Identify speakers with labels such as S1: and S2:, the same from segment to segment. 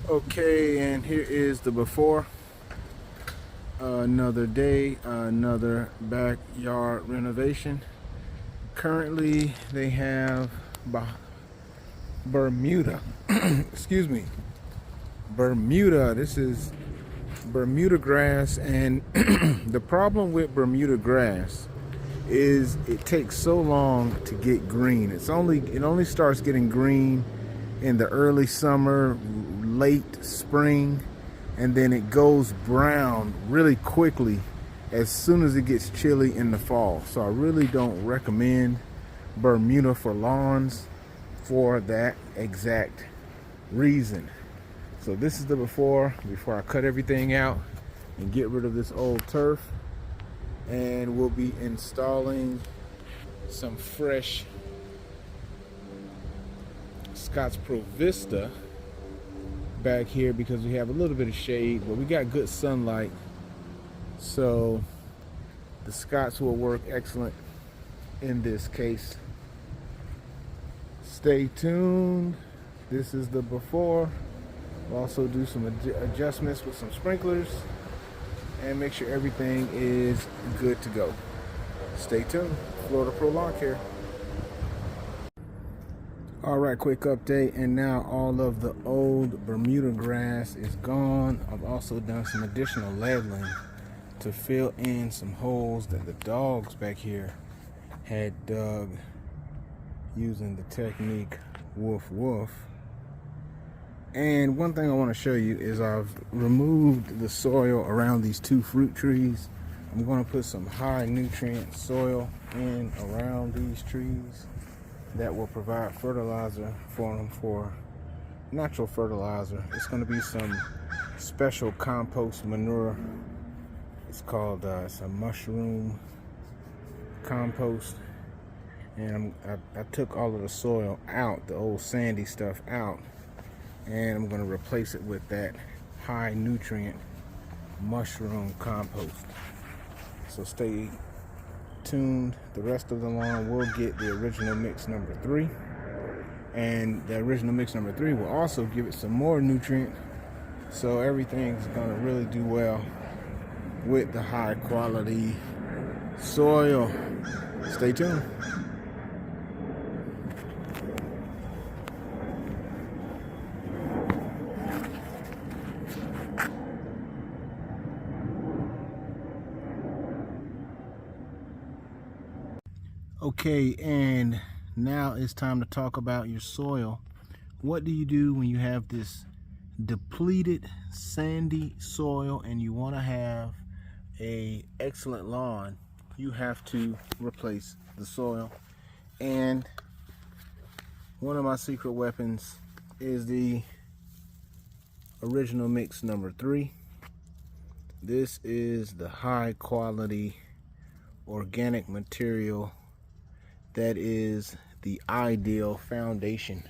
S1: Okay, and here is the before. Another day, another backyard renovation. Currently, they have Bermuda. Excuse me. Bermuda. This is Bermuda grass, and the problem with Bermuda grass is it takes so long to get green. It only starts getting green in the early summer, late spring, and then it goes brown really quickly as soon as it gets chilly in the fall. So I really don't recommend Bermuda for lawns for that exact reason. So this is the before I cut everything out and get rid of this old turf, and we'll be installing some fresh Scott's Provista back here because we have a little bit of shade, but we got good sunlight, so the Scots will work excellent in this case. Stay tuned. This is the before. We'll also do some adjustments with some sprinklers and make sure everything is good to go. Stay tuned. Florida Pro Lawn Care. All right, quick update, and now all of the old Bermuda grass is gone. I've also done some additional leveling to fill in some holes that the dogs back here had dug using the technique woof woof. And one thing I want to show you is I've removed the soil around these two fruit trees. I'm going to put some high nutrient soil in around these trees that will provide fertilizer for them, for natural fertilizer. It's going to be some special compost manure. It's called it's a mushroom compost, and I took all of the soil out, the old sandy stuff out, and I'm going to replace it with that high nutrient mushroom compost. So stay tuned. The rest of the lawn will get the original mix number 3, and the original mix number 3 will also give it some more nutrient, so everything's going to really do well with the high quality soil. Stay tuned. Okay, and now it's time to talk about your soil. What do you do when you have this depleted sandy soil and you want to have a excellent lawn? You have to replace the soil, and one of my secret weapons is the original mix number 3. This is the high quality organic material that is the ideal foundation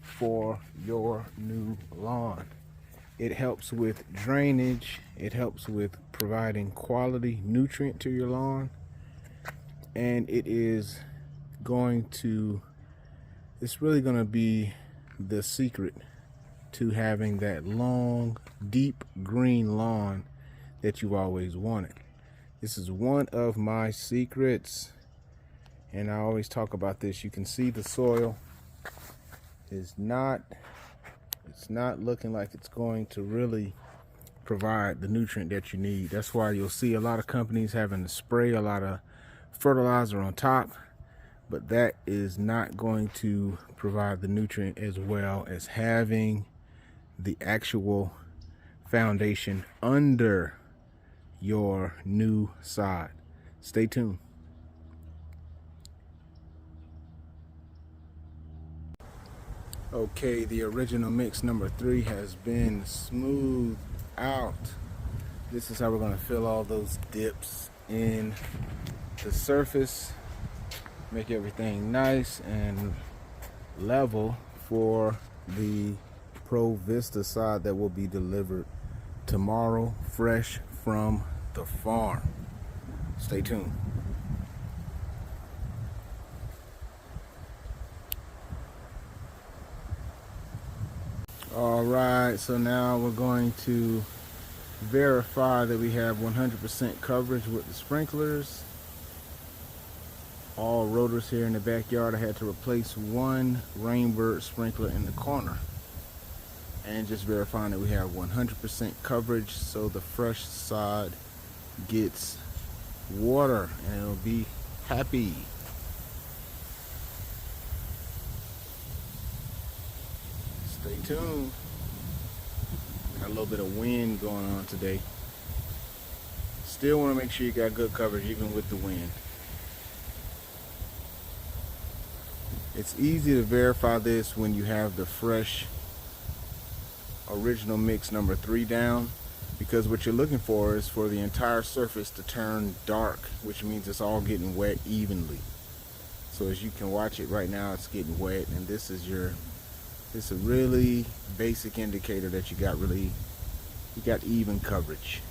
S1: for your new lawn. It helps with drainage, it helps with providing quality nutrient to your lawn, and it's really going to be the secret to having that long, deep green lawn that you've always wanted. This is one of my secrets, and I always talk about this. You can see the soil is it's not looking like it's going to really provide the nutrient that you need. That's why you'll see a lot of companies having to spray a lot of fertilizer on top, but that is not going to provide the nutrient as well as having the actual foundation under your new sod. Stay tuned. Okay, the original mix number 3 has been smoothed out. This is how we're going to fill all those dips in the surface, make everything nice and level for the Provista sod that will be delivered tomorrow, fresh from the farm. Stay tuned. All right, so now we're going to verify that we have 100% coverage with the sprinklers. All rotors here in the backyard. I had to replace one RainBird sprinkler in the corner. And just verifying that we have 100% coverage so the fresh sod gets water and it'll be happy. Stay tuned. Got a little bit of wind going on today. Still want to make sure you got good coverage even with the wind. It's easy to verify this when you have the fresh original mix number 3 down, because what you're looking for is for the entire surface to turn dark, which means it's all getting wet evenly. So as you can watch it right now, it's getting wet, and this is a really basic indicator that you got even coverage.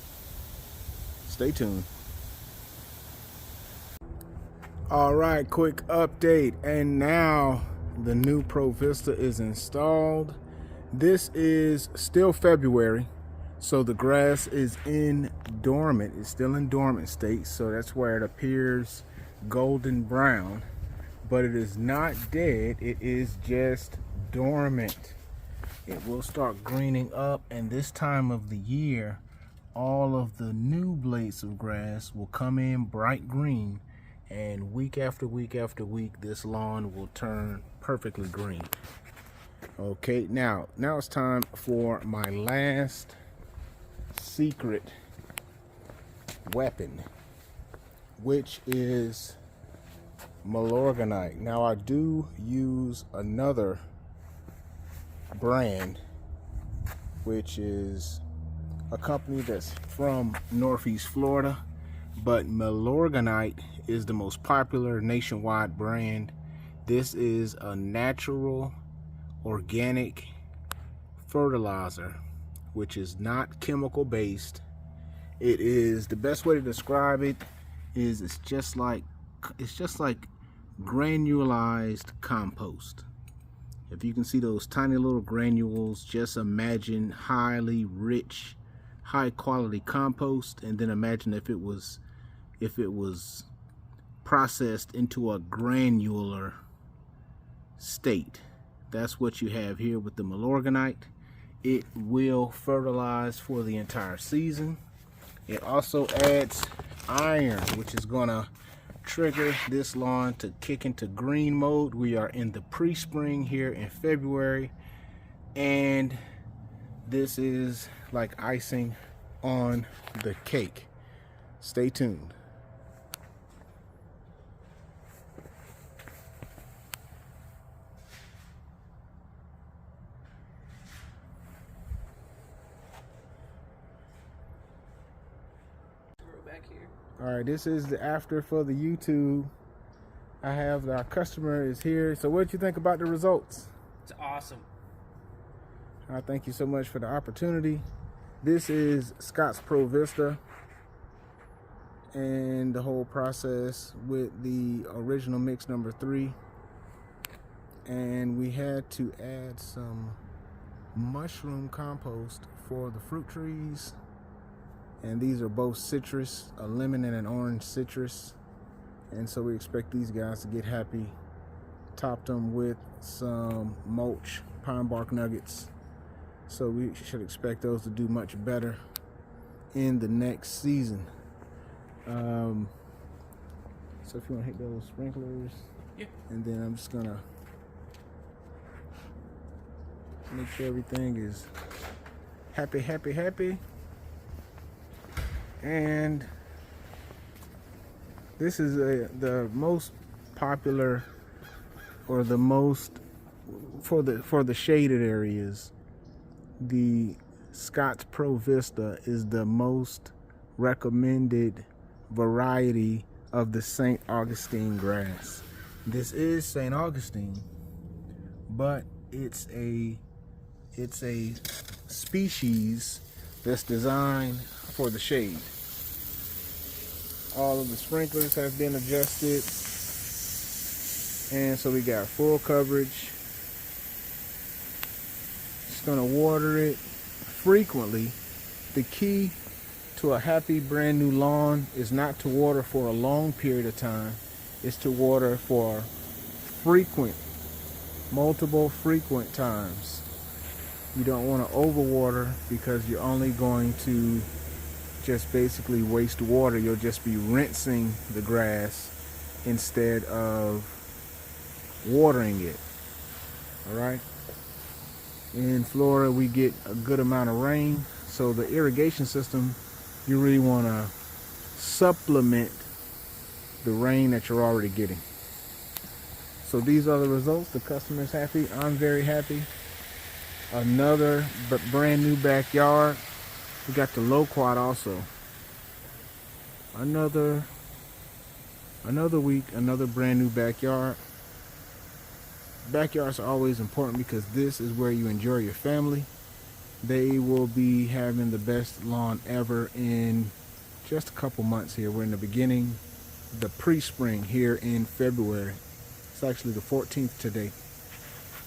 S1: Stay tuned. All right, quick update, and now the new Provista is installed. This is still February, so the grass is in dormant. It's still in dormant state, so that's where it appears golden brown, but it is not dead. It is just dormant. It will start greening up, and this time of the year, all of the new blades of grass will come in bright green, and week after week after week, this lawn will turn perfectly green. Okay, now it's time for my last secret weapon, which is Milorganite. Now I do use another brand, which is a company that's from Northeast Florida, but Milorganite is the most popular nationwide brand. This is a natural organic fertilizer, which is not chemical based. It is, the best way to describe it is it's just like granulized compost. If you can see those tiny little granules, just imagine highly rich, high quality compost, and then imagine if it was processed into a granular state. That's what you have here with the Milorganite. It will fertilize for the entire season. It also adds iron, which is gonna trigger this lawn to kick into green mode. We are in the pre-spring here in February, and this is like icing on the cake. Stay tuned. All right, this is the after for the YouTube. I have our customer is here. So what did you think about the results?
S2: It's awesome.
S1: Thank you so much for the opportunity. This is Scott's Provista and the whole process with the original mix number 3. And we had to add some mushroom compost for the fruit trees. And these are both citrus, a lemon and an orange citrus. And so we expect these guys to get happy. Topped them with some mulch, pine bark nuggets. So we should expect those to do much better in the next season. So if you want to hit those sprinklers.
S2: Yeah.
S1: And then I'm just gonna make sure everything is happy, happy, happy. And this is the most popular, or the most for the shaded areas. The Scott's Provista is the most recommended variety of the St. Augustine grass. This is St. Augustine, but it's a species that's designed for the shade. All of the sprinklers have been adjusted, and so we got full coverage. just going to water it frequently. The key to a happy brand new lawn is not to water for a long period of time. It's to water for multiple frequent times. You don't want to overwater because you're only going to just basically waste water. You'll just be rinsing the grass instead of watering it. All right. In Florida, we get a good amount of rain, so the irrigation system, you really want to supplement the rain that you're already getting. So these are the results. The customer is happy. I'm very happy. Another brand new backyard. We got the loquat also. Another week, another brand new backyard. Backyards are always important because this is where you enjoy your family. They will be having the best lawn ever in just a couple months here. We're in the beginning, the pre-spring here in February. It's actually the 14th today.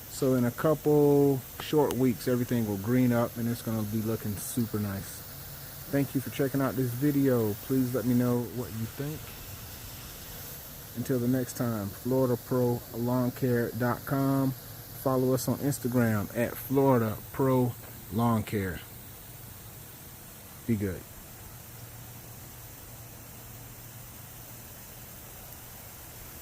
S1: So in a couple short weeks, everything will green up and it's going to be looking super nice. Thank you for checking out this video. Please let me know what you think. Until the next time, FloridaProLawnCare.com. Follow us on Instagram at FloridaProLawnCare. Be good.